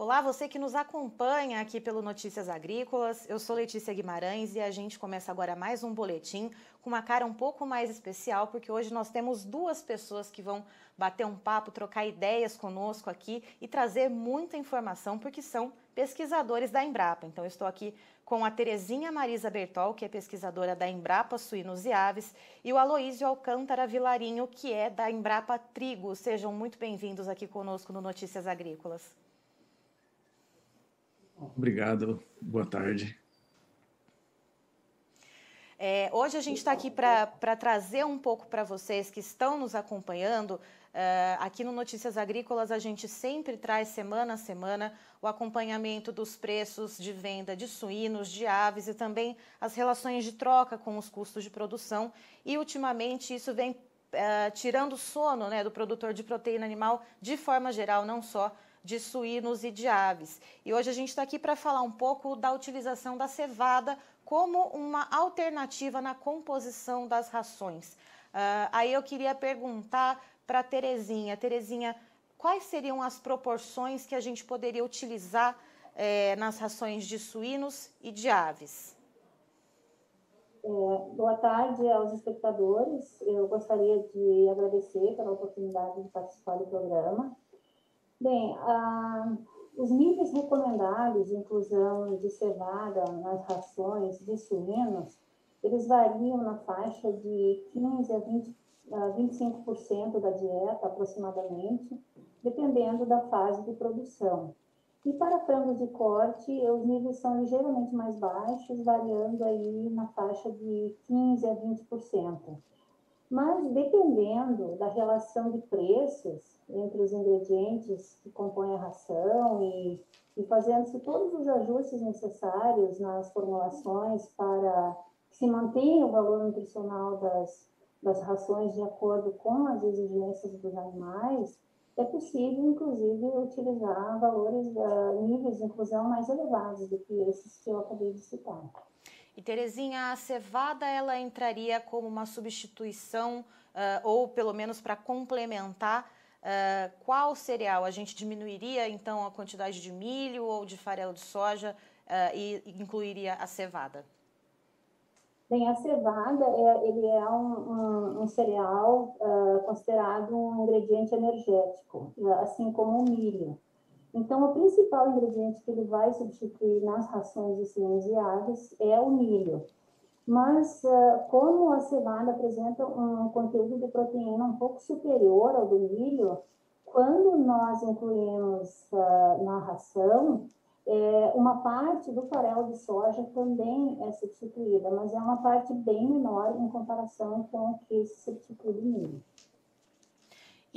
Olá, você que nos acompanha aqui pelo Notícias Agrícolas. Eu sou Letícia Guimarães e a gente começa agora mais um boletim com uma cara um pouco mais especial, porque hoje nós temos duas pessoas que vão bater um papo, trocar ideias conosco aqui e trazer muita informação, porque são pesquisadores da Embrapa. Então, eu estou aqui com a Terezinha Marisa Bertol, que é pesquisadora da Embrapa Suínos e Aves, e o Aloísio Alcântara Vilarinho, que é da Embrapa Trigo. Sejam muito bem-vindos aqui conosco no Notícias Agrícolas. Obrigado, boa tarde. Hoje a gente está aqui para trazer um pouco para vocês que estão nos acompanhando. Aqui no Notícias Agrícolas a gente sempre traz semana a semana o acompanhamento dos preços de venda de suínos, de aves e também as relações de troca com os custos de produção. E ultimamente isso vem tirando o sono, né, do produtor de proteína animal de forma geral, não só de suínos e de aves. E hoje a gente está aqui para falar um pouco da utilização da cevada como uma alternativa na composição das rações. Aí eu queria perguntar para a Terezinha. Terezinha, quais seriam as proporções que a gente poderia utilizar nas rações de suínos e de aves? Boa tarde aos espectadores. Eu gostaria de agradecer pela oportunidade de participar do programa. Bem, os níveis recomendados de inclusão de cevada nas rações de suínos, eles variam na faixa de 15 a 25% da dieta, aproximadamente, dependendo da fase de produção. E para frangos de corte, os níveis são ligeiramente mais baixos, variando aí na faixa de 15 a 20%. Mas, dependendo da relação de preços entre os ingredientes que compõem a ração e fazendo-se todos os ajustes necessários nas formulações para que se mantenha o valor nutricional das rações de acordo com as exigências dos animais, é possível, inclusive, utilizar níveis de inclusão mais elevados do que esses que eu acabei de citar. E, Terezinha, a cevada ela entraria como uma substituição ou pelo menos para complementar qual cereal? A gente diminuiria então a quantidade de milho ou de farelo de soja e incluiria a cevada? Bem, a cevada ele é um cereal considerado um ingrediente energético, assim como o milho. Então, o principal ingrediente que ele vai substituir nas rações de suínos e aves é o milho. Mas, como a cevada apresenta um conteúdo de proteína um pouco superior ao do milho, quando nós incluímos na ração, uma parte do farelo de soja também é substituída, mas é uma parte bem menor em comparação com o que se substitui do milho.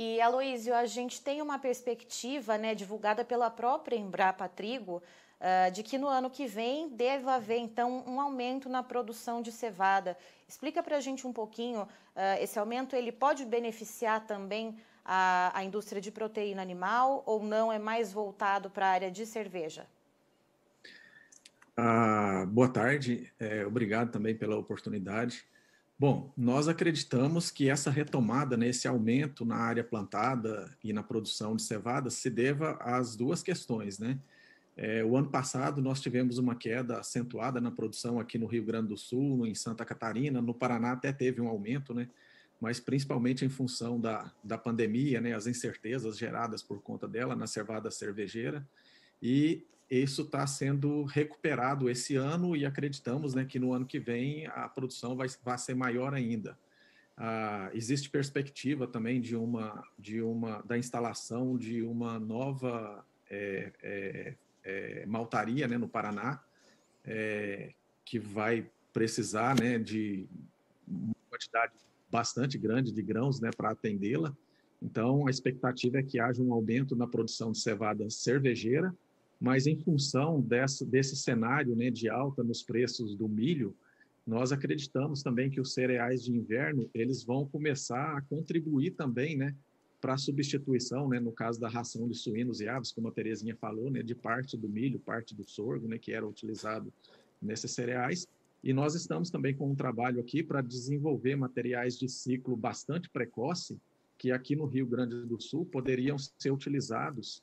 E, Aloísio, a gente tem uma perspectiva, né, divulgada pela própria Embrapa Trigo, de que no ano que vem deve haver, então, um aumento na produção de cevada. Explica para a gente um pouquinho, esse aumento ele pode beneficiar também a indústria de proteína animal ou não, é mais voltado para a área de cerveja? Boa tarde, obrigado também pela oportunidade. Bom, nós acreditamos que essa retomada, né, esse aumento na área plantada e na produção de cevada se deva às duas questões, né? O ano passado nós tivemos uma queda acentuada na produção aqui no Rio Grande do Sul, em Santa Catarina, no Paraná até teve um aumento, né? Mas principalmente em função da pandemia, né, as incertezas geradas por conta dela na cevada cervejeira, e isso está sendo recuperado esse ano e acreditamos, né, que no ano que vem a produção vai ser maior ainda. Existe perspectiva também da instalação de uma nova maltaria, né, no Paraná, que vai precisar, né, de uma quantidade bastante grande de grãos, né, para atendê-la. Então, a expectativa é que haja um aumento na produção de cevada cervejeira, mas em função desse cenário, né, de alta nos preços do milho, nós acreditamos também que os cereais de inverno eles vão começar a contribuir também, né, para a substituição, né, no caso da ração de suínos e aves, como a Terezinha falou, né, de parte do milho, parte do sorgo, né, que era utilizado nesses cereais. E nós estamos também com um trabalho aqui para desenvolver materiais de ciclo bastante precoce, que aqui no Rio Grande do Sul poderiam ser utilizados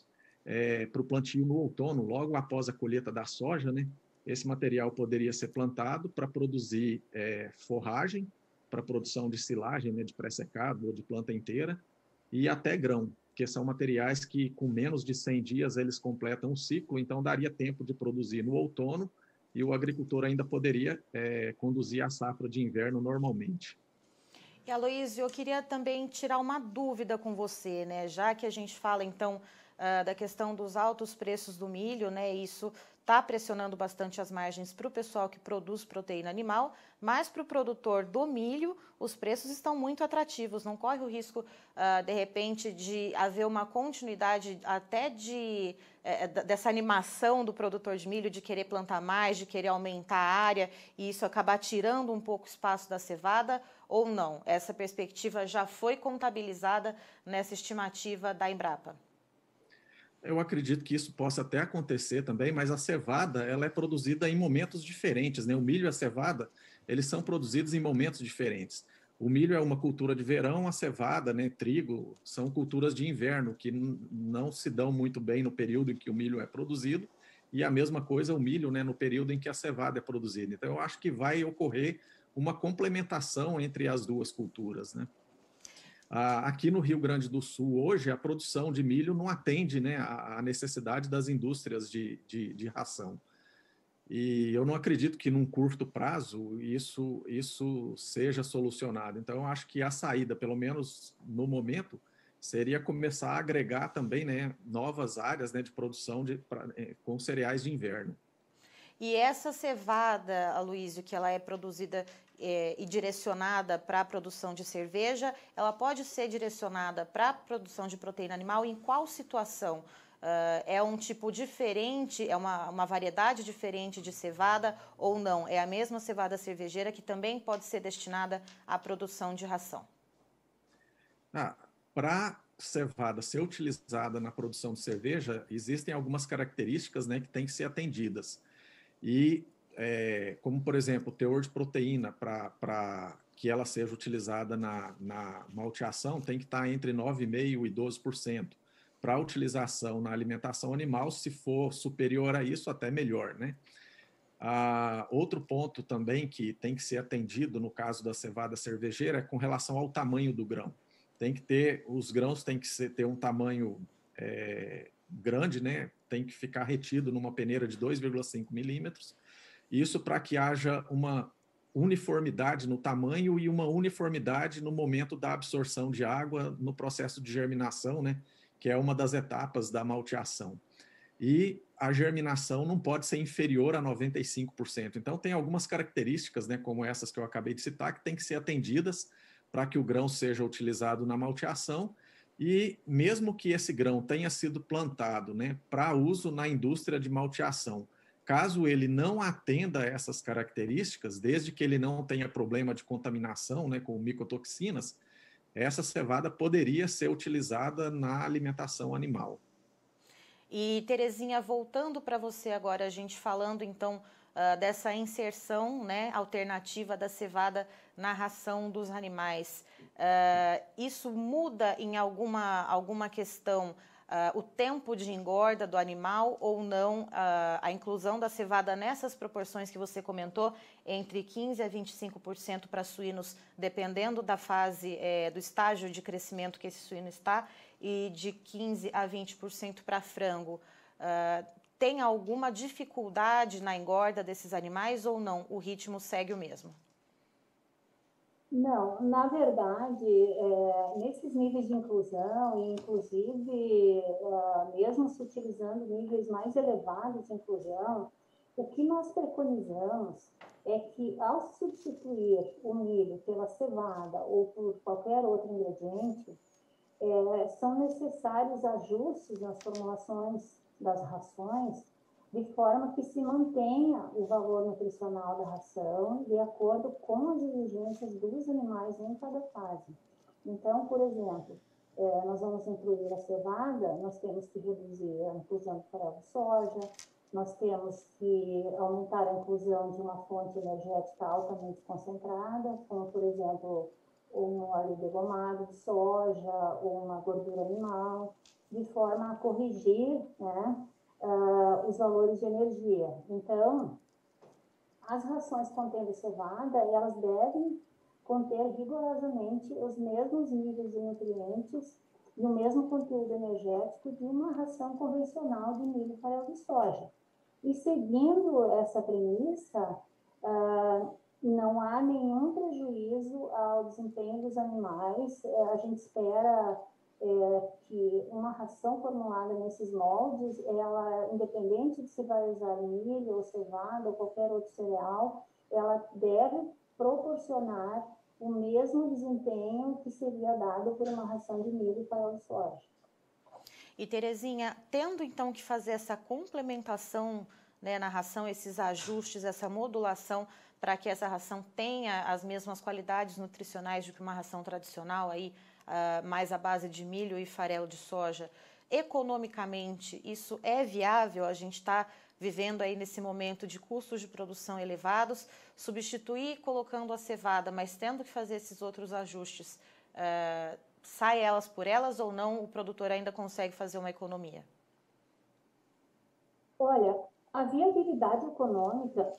para o plantio no outono, logo após a colheita da soja, né? Esse material poderia ser plantado para produzir forragem, para produção de silagem, né, de pré-secado ou de planta inteira, e até grão, que são materiais que, com menos de 100 dias, eles completam o ciclo, então daria tempo de produzir no outono e o agricultor ainda poderia conduzir a safra de inverno normalmente. E, Aloysio, eu queria também tirar uma dúvida com você, né? Já que a gente fala, então, da questão dos altos preços do milho, né? Isso está pressionando bastante as margens para o pessoal que produz proteína animal, mas para o produtor do milho, os preços estão muito atrativos. Não corre o risco, de repente, de haver uma continuidade até dessa animação do produtor de milho de querer plantar mais, de querer aumentar a área e isso acabar tirando um pouco o espaço da cevada, ou não? Essa perspectiva já foi contabilizada nessa estimativa da Embrapa? Eu acredito que isso possa até acontecer também, mas a cevada ela é produzida em momentos diferentes, né? O milho e a cevada, eles são produzidos em momentos diferentes. O milho é uma cultura de verão, a cevada, né, trigo, são culturas de inverno que não se dão muito bem no período em que o milho é produzido, e a mesma coisa o milho, né, no período em que a cevada é produzida. Então, eu acho que vai ocorrer uma complementação entre as duas culturas, né? Aqui no Rio Grande do Sul, hoje, a produção de milho não atende, né, à necessidade das indústrias de ração. E eu não acredito que num curto prazo isso seja solucionado. Então, eu acho que a saída, pelo menos no momento, seria começar a agregar também, né, novas áreas, né, de produção com cereais de inverno. E essa cevada, Aloysio, que ela é produzida e direcionada para a produção de cerveja, ela pode ser direcionada para a produção de proteína animal em qual situação? É um tipo diferente, é uma variedade diferente de cevada ou não? É a mesma cevada cervejeira que também pode ser destinada à produção de ração? Para cevada ser utilizada na produção de cerveja, existem algumas características, né, que têm que ser atendidas. E, como, por exemplo, o teor de proteína para que ela seja utilizada na malteação tem que estar entre 9,5% e 12%. Para utilização na alimentação animal, se for superior a isso, até melhor, né? Outro ponto também que tem que ser atendido no caso da cevada cervejeira é com relação ao tamanho do grão. Os grãos têm que ter um tamanho grande, né? Tem que ficar retido numa peneira de 2,5 milímetros. Isso para que haja uma uniformidade no tamanho e uma uniformidade no momento da absorção de água no processo de germinação, né? Que é uma das etapas da malteação. E a germinação não pode ser inferior a 95%. Então, tem algumas características, né, como essas que eu acabei de citar, que têm que ser atendidas para que o grão seja utilizado na malteação. E mesmo que esse grão tenha sido plantado, né, para uso na indústria de malteação, caso ele não atenda a essas características, desde que ele não tenha problema de contaminação, né, com micotoxinas, essa cevada poderia ser utilizada na alimentação animal. E, Terezinha, voltando para você agora, a gente falando então dessa inserção, né, alternativa da cevada na ração dos animais. Isso muda em alguma questão o tempo de engorda do animal ou não? A inclusão da cevada nessas proporções que você comentou, entre 15% a 25% para suínos, dependendo da fase, do estágio de crescimento que esse suíno está, e de 15% a 20% para frango. Tem alguma dificuldade na engorda desses animais ou não? O ritmo segue o mesmo? Não, na verdade, nesses níveis de inclusão, e inclusive mesmo se utilizando níveis mais elevados de inclusão, o que nós preconizamos é que ao substituir o milho pela cevada ou por qualquer outro ingrediente, são necessários ajustes nas formulações das rações, de forma que se mantenha o valor nutricional da ração de acordo com as exigências dos animais em cada fase. Então, por exemplo, nós vamos incluir a cevada, nós temos que reduzir a inclusão de farelo de soja, nós temos que aumentar a inclusão de uma fonte energética altamente concentrada, como, por exemplo, um óleo degomado de soja ou uma gordura animal. de forma a corrigir, né, os valores de energia. Então, as rações contendo cevada, elas devem conter rigorosamente os mesmos níveis de nutrientes e o mesmo conteúdo energético de uma ração convencional de milho, farelo de soja. E seguindo essa premissa, não há nenhum prejuízo ao desempenho dos animais. A gente espera que uma ração formulada nesses moldes, ela, independente de se vai usar milho ou cevada ou qualquer outro cereal, ela deve proporcionar o mesmo desempenho que seria dado por uma ração de milho e farelo de soja. E Terezinha, tendo então que fazer essa complementação, né, na ração, esses ajustes, essa modulação para que essa ração tenha as mesmas qualidades nutricionais de que uma ração tradicional, aí, mais à base de milho e farelo de soja, economicamente isso é viável? A gente está vivendo aí nesse momento de custos de produção elevados, substituir colocando a cevada, mas tendo que fazer esses outros ajustes, sai elas por elas ou não, o produtor ainda consegue fazer uma economia? Olha, a viabilidade econômica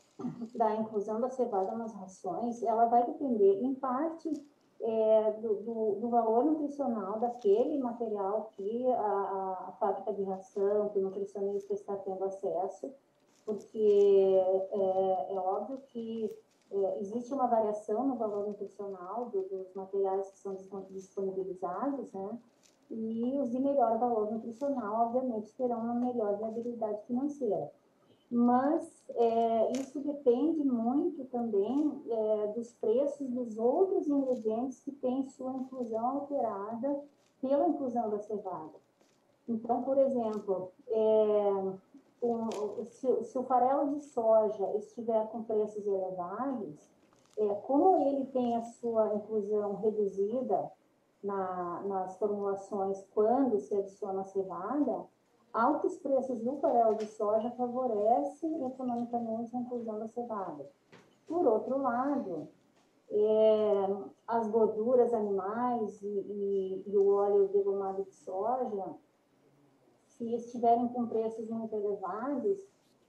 da inclusão da cevada nas rações, ela vai depender, em parte, do valor nutricional daquele material que a fábrica de ração, que o nutricionista está tendo acesso, porque é óbvio que existe uma variação no valor nutricional dos materiais que são disponibilizados, né? E os de melhor valor nutricional, obviamente, terão uma melhor viabilidade financeira. Mas isso depende muito também dos preços dos outros ingredientes que têm sua inclusão alterada pela inclusão da cevada. Então, por exemplo, se o farelo de soja estiver com preços elevados, como ele tem a sua inclusão reduzida nas formulações quando se adiciona a cevada, altos preços do farelo de soja favorecem economicamente a inclusão da cevada. Por outro lado, as gorduras animais e o óleo degomado de soja, se estiverem com preços muito elevados,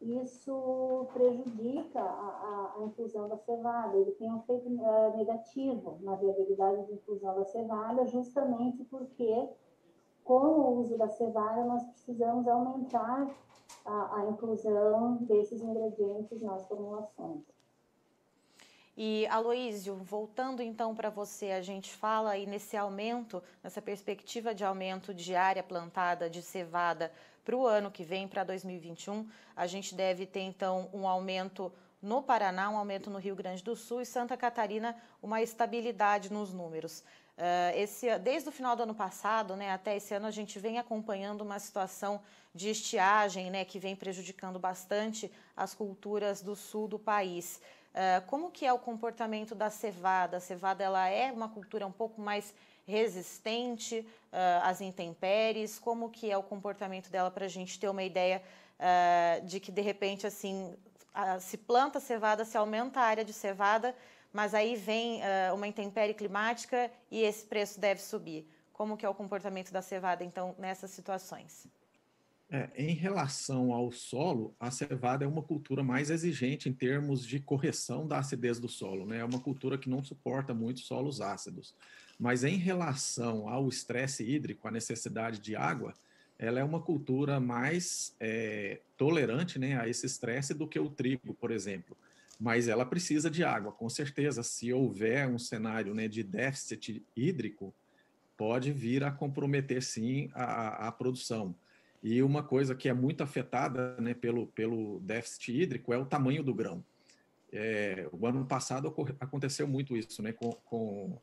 isso prejudica a inclusão da cevada. Ele tem um efeito negativo na viabilidade de inclusão da cevada, justamente porque, com o uso da cevada, nós precisamos aumentar a inclusão desses ingredientes nas formulações. E, Aloísio, voltando então para você, a gente fala aí nesse aumento, nessa perspectiva de aumento de área plantada de cevada para o ano que vem, para 2021. A gente deve ter então um aumento no Paraná, um aumento no Rio Grande do Sul e Santa Catarina, uma estabilidade nos números. Desde o final do ano passado, né, até esse ano, a gente vem acompanhando uma situação de estiagem, né, que vem prejudicando bastante as culturas do sul do país. Como que é o comportamento da cevada? A cevada, ela é uma cultura um pouco mais resistente às intempéries? Como que é o comportamento dela para a gente ter uma ideia de que, de repente, assim, se planta cevada, se aumenta a área de cevada, mas aí vem uma intempérie climática e esse preço deve subir? Como que é o comportamento da cevada, então, nessas situações? Em relação ao solo, a cevada é uma cultura mais exigente em termos de correção da acidez do solo, né? É uma cultura que não suporta muito solos ácidos. Mas em relação ao estresse hídrico, a necessidade de água, ela é uma cultura mais tolerante, né, a esse estresse do que o trigo, por exemplo. Mas ela precisa de água, com certeza. Se houver um cenário, né, de déficit hídrico, pode vir a comprometer, sim, a produção. E uma coisa que é muito afetada, né, pelo déficit hídrico é o tamanho do grão. O ano passado aconteceu muito isso, né, com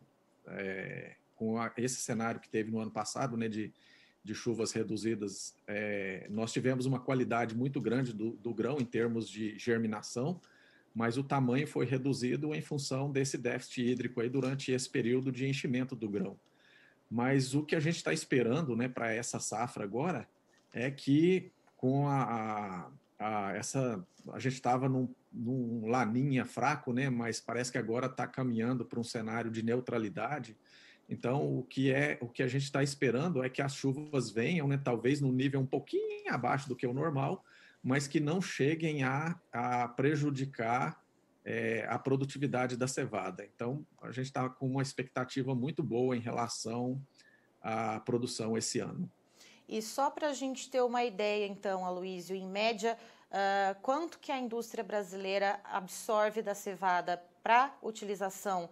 esse cenário que teve no ano passado, né, de chuvas reduzidas. Nós tivemos uma qualidade muito grande do grão em termos de germinação, mas o tamanho foi reduzido em função desse déficit hídrico aí durante esse período de enchimento do grão. Mas o que a gente está esperando, né, para essa safra agora é que com a gente estava num laninha fraco, né, mas parece que agora está caminhando para um cenário de neutralidade Então, o que a gente está esperando é que as chuvas venham, né, talvez num nível um pouquinho abaixo do que o normal, mas que não cheguem a prejudicar a produtividade da cevada. Então, a gente está com uma expectativa muito boa em relação à produção esse ano. E só para a gente ter uma ideia, então, Aloísio, em média, quanto que a indústria brasileira absorve da cevada para utilização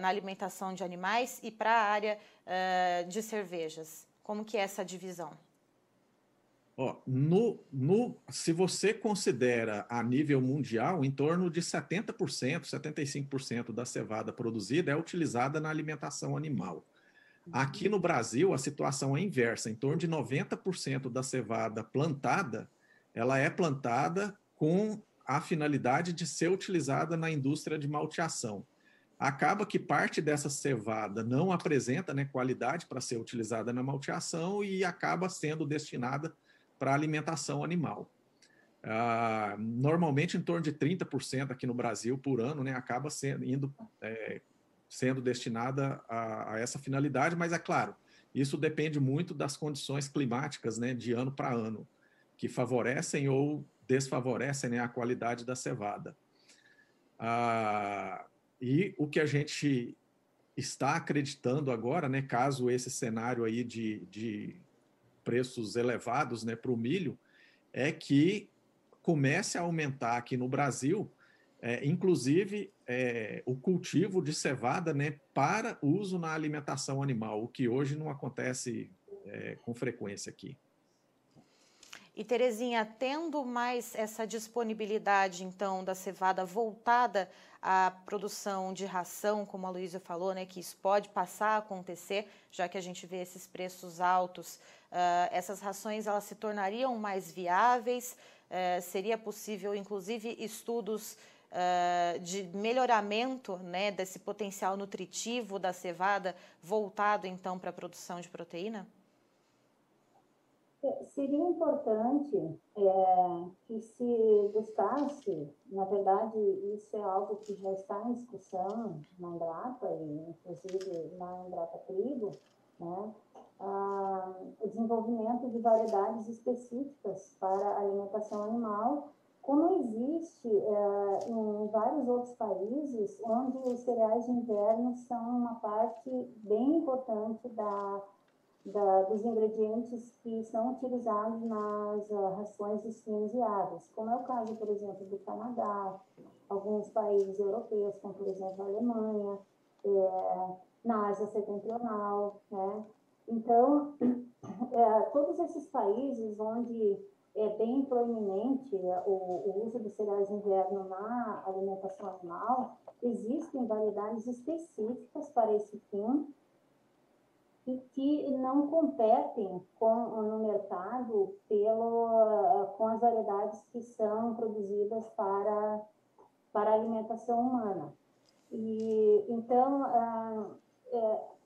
na alimentação de animais e para a área de cervejas? Como que é essa divisão? Se você considera a nível mundial, em torno de 70%, 75% da cevada produzida é utilizada na alimentação animal. Aqui no Brasil, a situação é inversa. Em torno de 90% da cevada plantada, ela é plantada com a finalidade de ser utilizada na indústria de malteação. Acaba que parte dessa cevada não apresenta, né, qualidade para ser utilizada na malteação e acaba sendo destinada para alimentação animal. Normalmente, em torno de 30% aqui no Brasil por ano, né, acaba sendo destinada a essa finalidade, mas é claro, isso depende muito das condições climáticas, né, de ano para ano, que favorecem ou desfavorecem, né, a qualidade da cevada. E o que a gente está acreditando agora, né, caso esse cenário aí de preços elevados, né, para o milho, é que comece a aumentar aqui no Brasil, inclusive o cultivo de cevada, né, para uso na alimentação animal, o que hoje não acontece com frequência aqui. E, Terezinha, tendo mais essa disponibilidade, então, da cevada voltada à produção de ração, como a Luísa falou, né, que isso pode passar a acontecer, já que a gente vê esses preços altos, essas rações elas se tornariam mais viáveis, seria possível, inclusive, estudos de melhoramento, né, desse potencial nutritivo da cevada voltado, então, para a produção de proteína? Seria importante que se buscasse, na verdade, isso é algo que já está em discussão na Embrapa, e inclusive na Embrapa Trigo, né, o desenvolvimento de variedades específicas para a alimentação animal, como existe em vários outros países, onde os cereais de inverno são uma parte bem importante dos ingredientes que são utilizados nas rações de suínos e aves, como é o caso, por exemplo, do Canadá, alguns países europeus, como, por exemplo, a Alemanha, na Ásia Setentrional, né? Então, todos esses países onde é bem proeminente o uso dos cereais de inverno na alimentação animal, existem variedades específicas para esse fim, e que não competem no mercado com as variedades que são produzidas para a alimentação humana. E, então,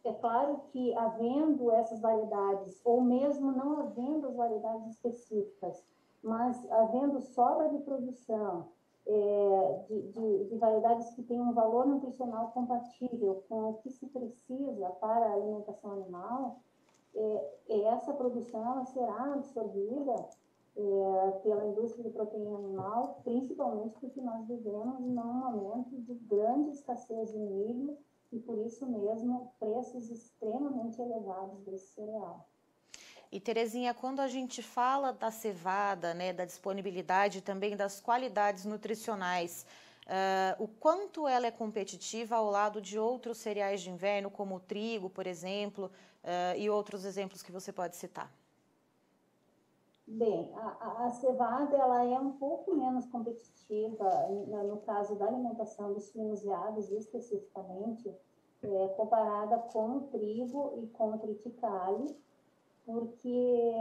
é claro que, havendo essas variedades, ou mesmo não havendo as variedades específicas, mas havendo sobra de produção, de variedades que têm um valor nutricional compatível com o que se precisa para a alimentação animal, essa produção ela será absorvida pela indústria de proteína animal, principalmente porque nós vivemos num momento de grande escassez de milho e, por isso mesmo, preços extremamente elevados desse cereal. E, Terezinha, quando a gente fala da cevada, né, da disponibilidade também das qualidades nutricionais, o quanto ela é competitiva ao lado de outros cereais de inverno, como o trigo, por exemplo, e outros exemplos que você pode citar? Bem, a cevada ela é um pouco menos competitiva no caso da alimentação dos suínos e aves, especificamente, comparada com o trigo e com o triticale, porque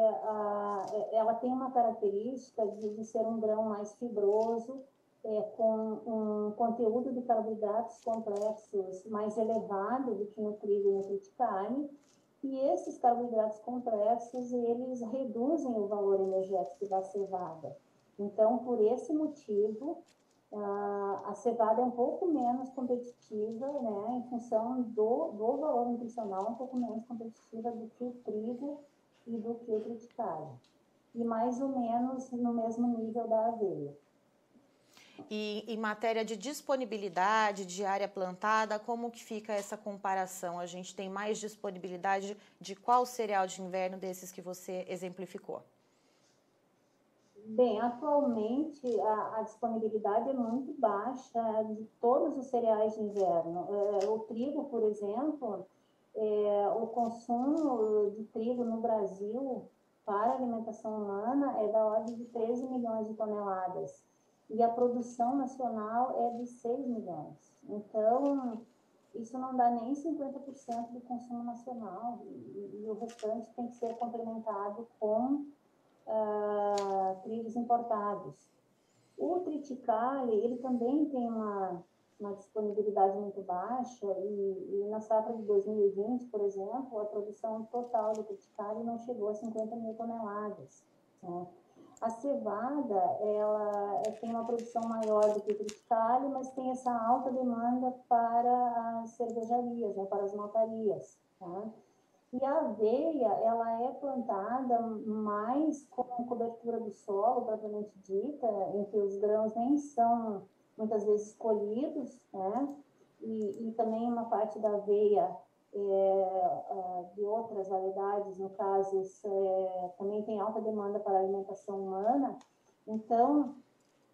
ela tem uma característica de ser um grão mais fibroso, com um conteúdo de carboidratos complexos mais elevado do que no trigo e no triticale, e esses carboidratos complexos, eles reduzem o valor energético da cevada. Então, por esse motivo, A cevada é um pouco menos competitiva, né, em função do valor nutricional, um pouco menos competitiva do que o trigo e do que o triticale. E mais ou menos no mesmo nível da aveia. E em matéria de disponibilidade de área plantada, como que fica essa comparação? A gente tem mais disponibilidade de qual cereal de inverno desses que você exemplificou? Bem, atualmente a disponibilidade é muito baixa de todos os cereais de inverno. O trigo, por exemplo, o consumo de trigo no Brasil para alimentação humana é da ordem de 13 milhões de toneladas e a produção nacional é de 6 milhões. Então, isso não dá nem 50% do consumo nacional e o restante tem que ser complementado com trigos importados. O triticale, ele também tem uma disponibilidade muito baixa e na safra de 2020, por exemplo, a produção total do triticale não chegou a 50 mil toneladas. Né? A cevada, ela tem uma produção maior do que o triticale, mas tem essa alta demanda para as cervejarias, né, para as maltarias. Tá? E a aveia, ela é plantada mais com cobertura do solo, propriamente dita, em que os grãos nem são muitas vezes colhidos, né? E também uma parte da aveia de outras variedades, no caso, também tem alta demanda para a alimentação humana. Então,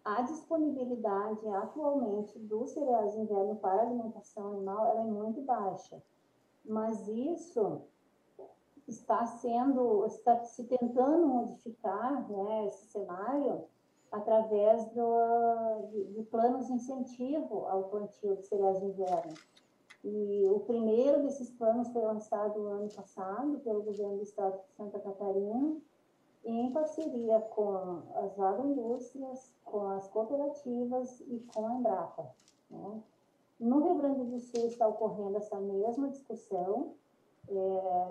a disponibilidade atualmente dos cereais de inverno para a alimentação animal ela é muito baixa. Mas isso está se tentando modificar, né, esse cenário através de planos de incentivo ao plantio de cereais de inverno. E o primeiro desses planos foi lançado no ano passado pelo governo do estado de Santa Catarina, em parceria com as agroindústrias, com as cooperativas e com a Embrapa. Né? No Rio Grande do Sul está ocorrendo essa mesma discussão,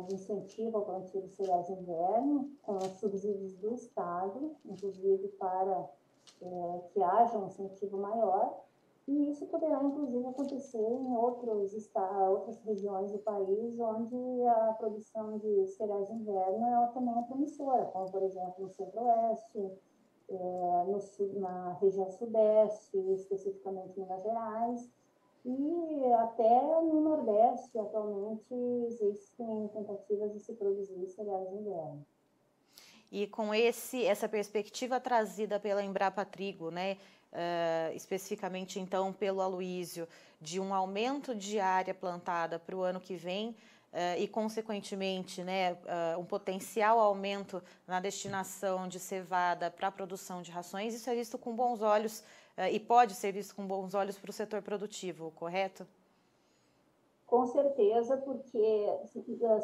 de incentivo ao plantio de cereais de inverno, com subsídios do Estado, inclusive para que haja um incentivo maior, e isso poderá, inclusive, acontecer em outras regiões do país, onde a produção de cereais de inverno ela também é promissora, como, por exemplo, no Centro-Oeste, na região Sudeste, especificamente em Minas Gerais, e até no Nordeste, atualmente, existem tentativas de se produzir cereais de inverno. E com essa perspectiva trazida pela Embrapa Trigo, né, especificamente então pelo Aloísio, de um aumento de área plantada para o ano que vem e, consequentemente, né, um potencial aumento na destinação de cevada para a produção de rações, isso é visto com bons olhos e pode ser visto com bons olhos para o setor produtivo, correto? Com certeza, porque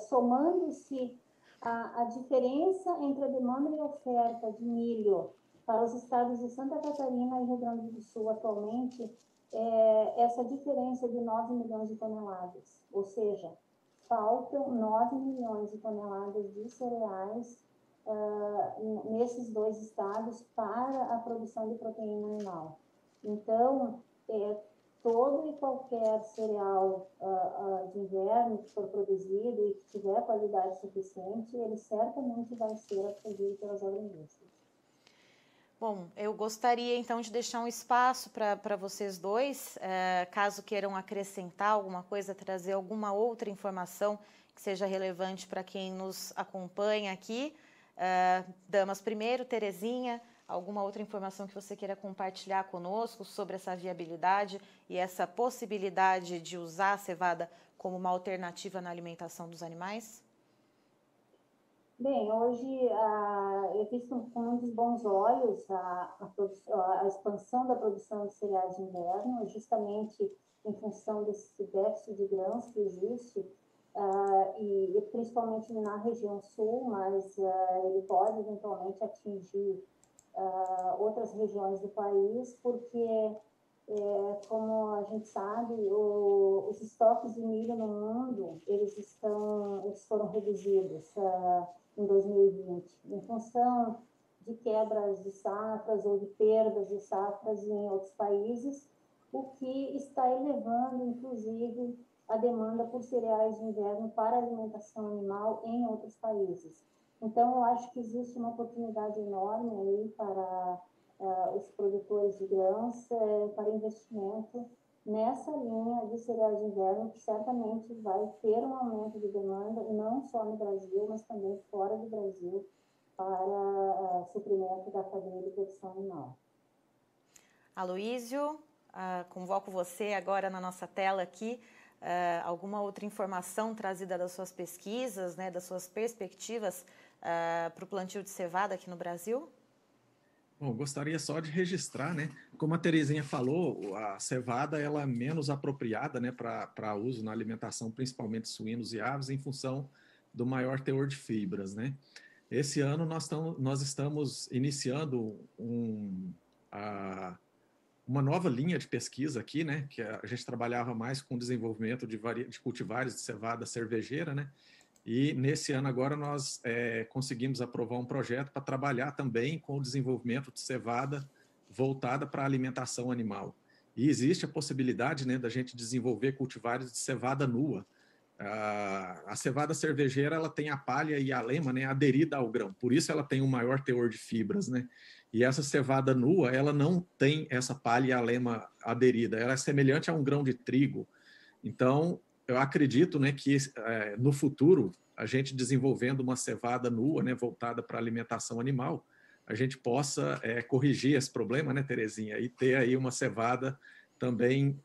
somando-se a diferença entre a demanda e a oferta de milho para os estados de Santa Catarina e Rio Grande do Sul atualmente, essa diferença de 9 milhões de toneladas, ou seja, faltam 9 milhões de toneladas de cereais nesses dois estados para a produção de proteína animal. Então, todo e qualquer cereal de inverno que for produzido e que tiver qualidade suficiente, ele certamente vai ser absorvido pelas agroindústrias. Bom, eu gostaria então de deixar um espaço para vocês dois, caso queiram acrescentar alguma coisa, trazer alguma outra informação que seja relevante para quem nos acompanha aqui. Damas primeiro, Terezinha, alguma outra informação que você queira compartilhar conosco sobre essa viabilidade e essa possibilidade de usar a cevada como uma alternativa na alimentação dos animais? Bem, hoje eu visto com muitos bons olhos a expansão da produção de cereais de inverno, justamente em função desse déficit de grãos que existe, e principalmente na região sul, mas ele pode eventualmente atingir outras regiões do país, porque, como a gente sabe, os estoques de milho no mundo, eles foram reduzidos em 2020, em função de quebras de safras ou de perdas de safras em outros países, o que está elevando, inclusive, a demanda por cereais de inverno para alimentação animal em outros países. Então, eu acho que existe uma oportunidade enorme aí para os produtores de grãos, para investimento nessa linha de cereais de inverno, que certamente vai ter um aumento de demanda, não só no Brasil, mas também fora do Brasil, para suprimento da cadeia de produção animal. Aloísio, convoco você agora na nossa tela aqui. Alguma outra informação trazida das suas pesquisas, né, das suas perspectivas para o plantio de cevada aqui no Brasil? Bom, gostaria só de registrar, né? Como a Terezinha falou, a cevada ela é menos apropriada, né, para uso na alimentação, principalmente suínos e aves, em função do maior teor de fibras, né? Esse ano nós estamos iniciando uma nova linha de pesquisa aqui, né? Que a gente trabalhava mais com o desenvolvimento de cultivares de cevada cervejeira, né? E nesse ano agora nós conseguimos aprovar um projeto para trabalhar também com o desenvolvimento de cevada voltada para a alimentação animal. E existe a possibilidade, né, da gente desenvolver cultivares de cevada nua. A cevada cervejeira ela tem a palha e a lema, né, aderida ao grão, por isso ela tem um maior teor de fibras, né? E essa cevada nua ela não tem essa palha e a lema aderida, ela é semelhante a um grão de trigo. Então eu acredito, né, que no futuro a gente desenvolvendo uma cevada nua, né, voltada para a alimentação animal, a gente possa corrigir esse problema, né, Terezinha, e ter aí uma cevada também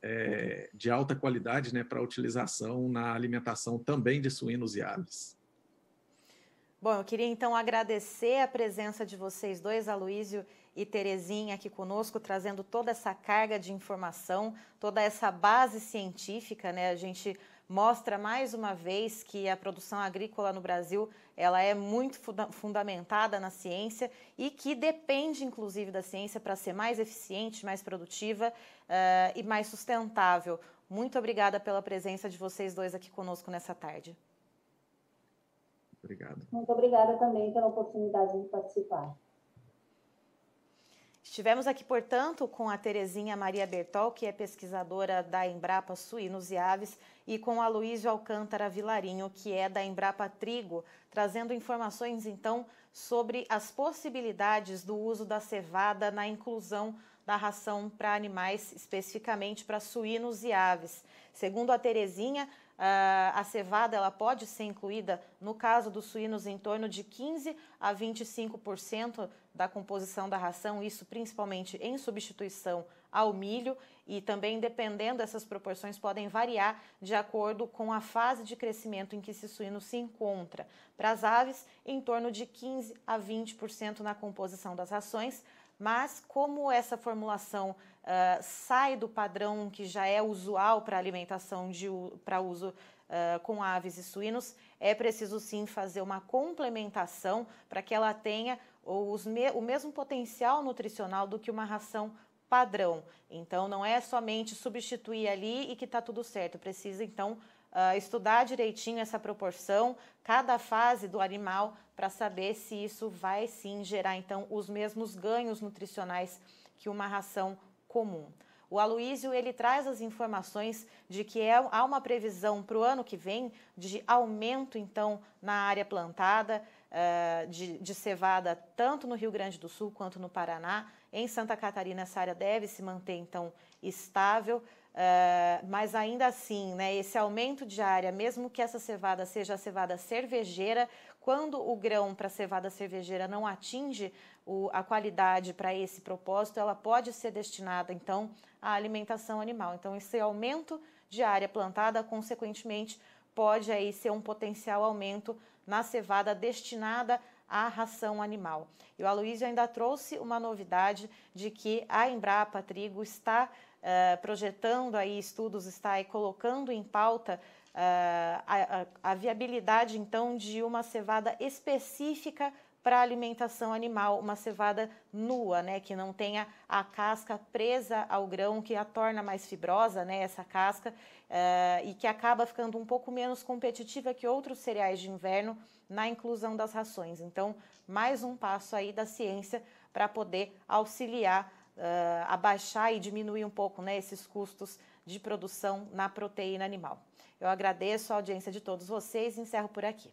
de alta qualidade, né, para utilização na alimentação também de suínos e aves. Bom, eu queria então agradecer a presença de vocês dois, Aloísio e Terezinha, aqui conosco, trazendo toda essa carga de informação, toda essa base científica, né? A gente mostra mais uma vez que a produção agrícola no Brasil ela é muito fundamentada na ciência e que depende, inclusive, da ciência para ser mais eficiente, mais produtiva e mais sustentável. Muito obrigada pela presença de vocês dois aqui conosco nessa tarde. Obrigado. Muito obrigada também pela oportunidade de participar. Estivemos aqui, portanto, com a Terezinha Maria Bertol, que é pesquisadora da Embrapa Suínos e Aves, e com o Aloísio Alcântara Vilarinho, que é da Embrapa Trigo, trazendo informações, então, sobre as possibilidades do uso da cevada na inclusão da ração para animais, especificamente para suínos e aves. Segundo a Terezinha, a cevada ela pode ser incluída, no caso dos suínos, em torno de 15% a 25% da composição da ração, isso principalmente em substituição ao milho, e também, dependendo, essas proporções podem variar de acordo com a fase de crescimento em que esse suíno se encontra. Para as aves, em torno de 15% a 20% na composição das rações, mas como essa formulação sai do padrão que já é usual para alimentação para uso com aves e suínos, é preciso sim fazer uma complementação para que ela tenha o mesmo potencial nutricional do que uma ração padrão. Então, não é somente substituir ali e que está tudo certo. Precisa, então, estudar direitinho essa proporção, cada fase do animal, para saber se isso vai sim gerar, então, os mesmos ganhos nutricionais que uma ração comum. O Aloísio, ele traz as informações de que há uma previsão para o ano que vem de aumento, então, na área plantada de cevada, tanto no Rio Grande do Sul quanto no Paraná. Em Santa Catarina, essa área deve se manter, então, estável, mas ainda assim, né, esse aumento de área, mesmo que essa cevada seja a cevada cervejeira, quando o grão para a cevada cervejeira não atinge a qualidade para esse propósito, ela pode ser destinada, então, à alimentação animal. Então, esse aumento de área plantada, consequentemente, pode aí ser um potencial aumento na cevada destinada à ração animal. E o Aloísio ainda trouxe uma novidade de que a Embrapa Trigo está projetando aí estudos, está aí colocando em pauta a viabilidade, então, de uma cevada específica para a alimentação animal, uma cevada nua, né, que não tenha a casca presa ao grão, que a torna mais fibrosa, né, essa casca, e que acaba ficando um pouco menos competitiva que outros cereais de inverno na inclusão das rações. Então, mais um passo aí da ciência para poder auxiliar a baixar e diminuir um pouco, né, esses custos de produção na proteína animal. Eu agradeço a audiência de todos vocês e encerro por aqui.